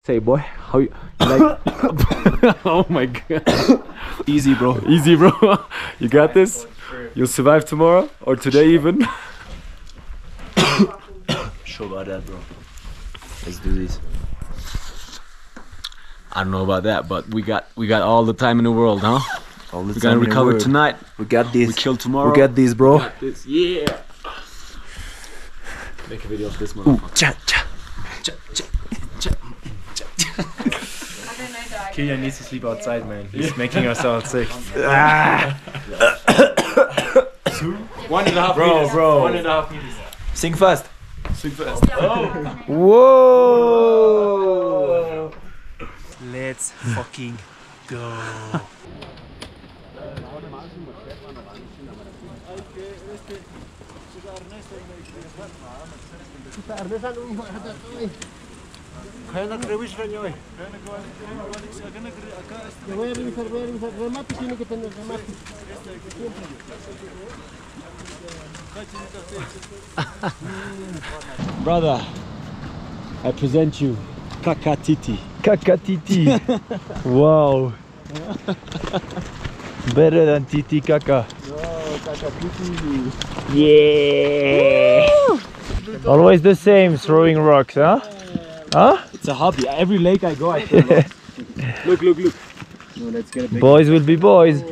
Say, boy, how you like? Oh my god. Easy, bro. Easy, bro. You got this? You'll survive tomorrow or today even. Sure about that, bro. Let's do this. I don't know about that, but we got all the time in the world, huh? All the We're gonna recover tonight. We got this. We kill tomorrow. We got this, bro. We got this. Yeah. Make a video of this motherfucker. Kilian needs to sleep outside, man. He's making us all sick. 1.5 Bro, meters. bro. 1.5 meters. Sing fast. Sing fast. Whoa! Let's fucking go. Brother, I present you Kakatiti. Kakatiti. Wow. Better than Titi Kaka. Yeah. Always the same, throwing rocks, huh? Huh? It's a hobby. Every lake I go, I throw rocks. Look, look, look. No, let's get a big Boys will be boys.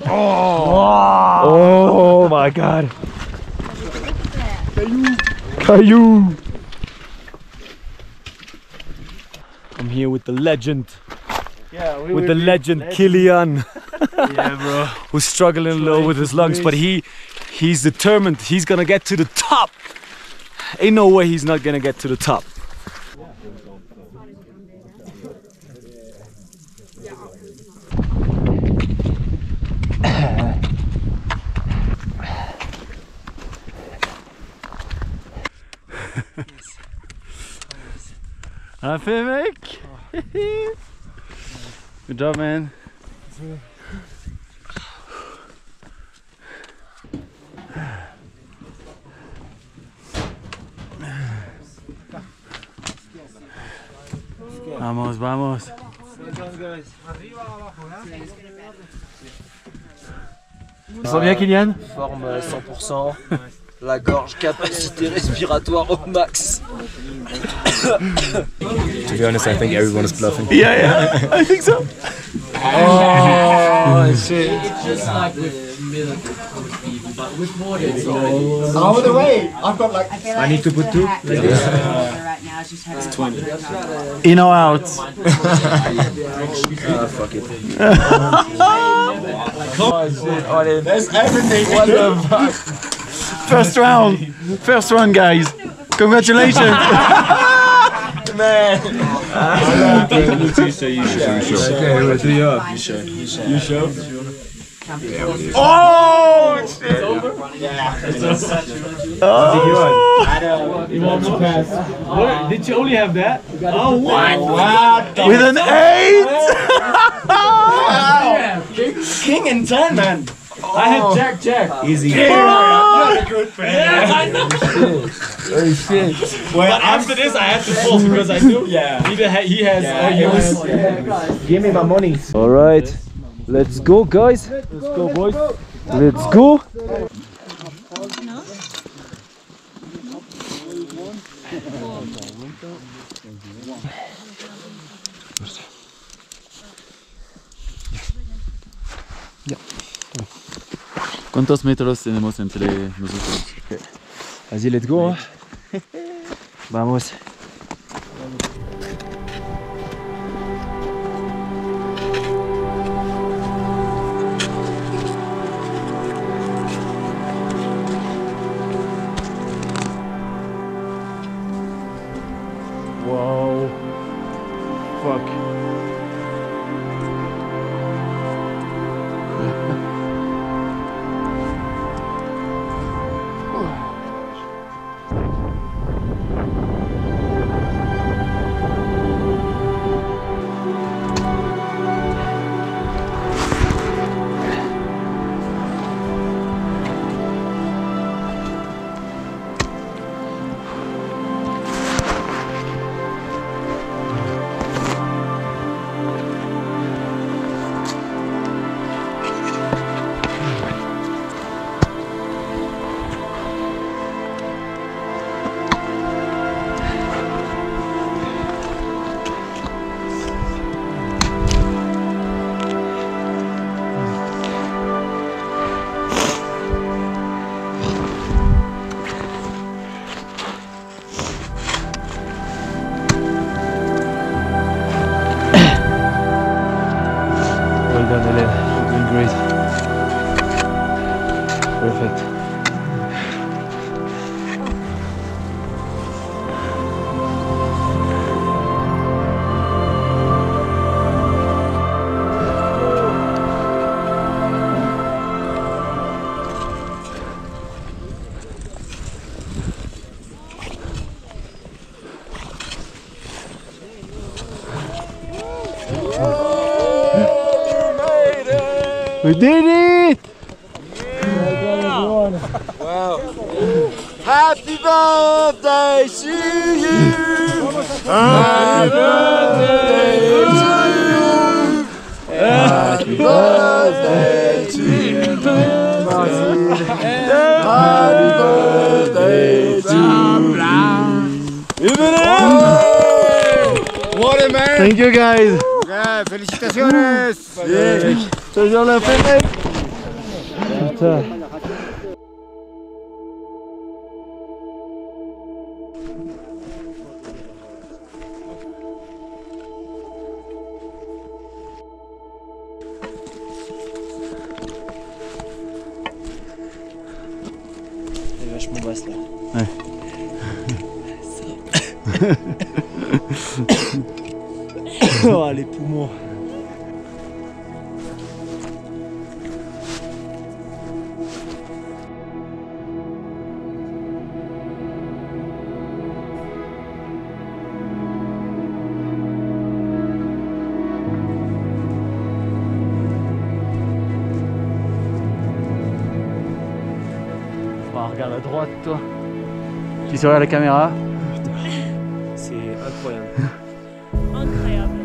Oh my god. Caillou. I'm here with the legend. Yeah, With the legend Kilian. Yeah, bro. Who's struggling a little with his lungs, but he's determined. He's gonna get to the top. Ain't no way he's not gonna get to the top. Happy, mec? Good job, man. Vamos, vamos. Tu sens bien, Kylian? Forme 100%. La gorge, capacité respiratoire au max. To be honest, I think everyone is bluffing. Yeah, I think so. Oh shit. Just like the milk with beef, but with water. Out of the way! I've got like. I need to put two. Right now, it's just having 20. In or out? Fuck it. Oh shit, Olin. There's everything. What the fuck? First round, guys. Congratulations. Man. You show. Okay, we'll do you up. You show. You show? Oh shit. Oh. You want to pass? What? Did you only have that? Oh, what? With an 8? King and 10, man. I had Jack. Easy. You're a good friend. Yeah, I know. Oh shit. Well, but after this, I have to fold because I knew. Yeah. He has. Give me my money. All right. Let's go, guys. Let's go, boys. Let's go. ¿Cuántos metros tenemos entre nosotros? Vas-y, let's go. Hein. Vamos. Wow. Fuck. We did it! Wow. Happy birthday to you! Happy birthday to you! Happy birthday to you! Happy birthday to you! What a man! Thank you guys! Yeah, felicitaciones! Toujours la fête! Putain. C'est vachement basse là. Ouais. Oh les poumons. Bon, regarde à droite toi. Tu souris à la caméra. C'est incroyable. Incroyable.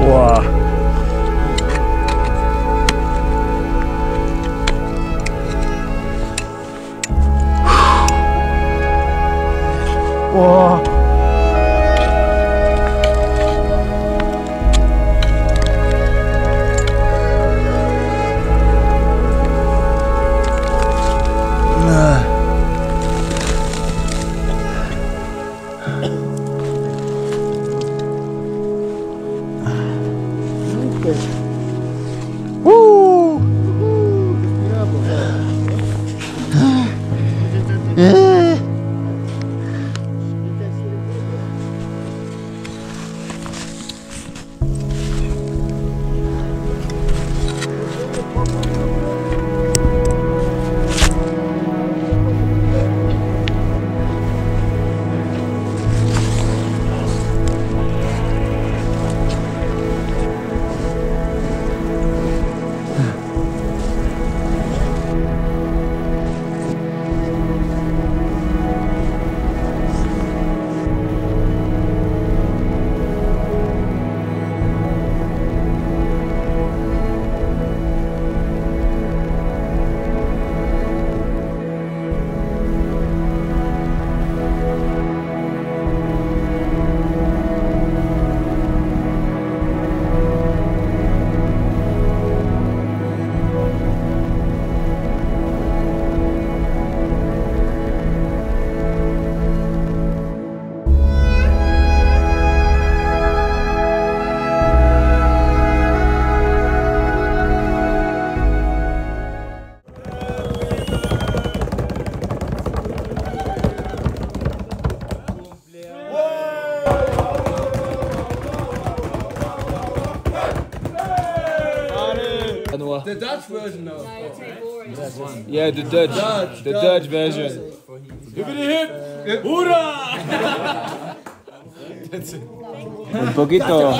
Wow. Wow. Woo! The Dutch version now. Yeah, the Dutch version. Hip, hoorah! That's it. Un poquito.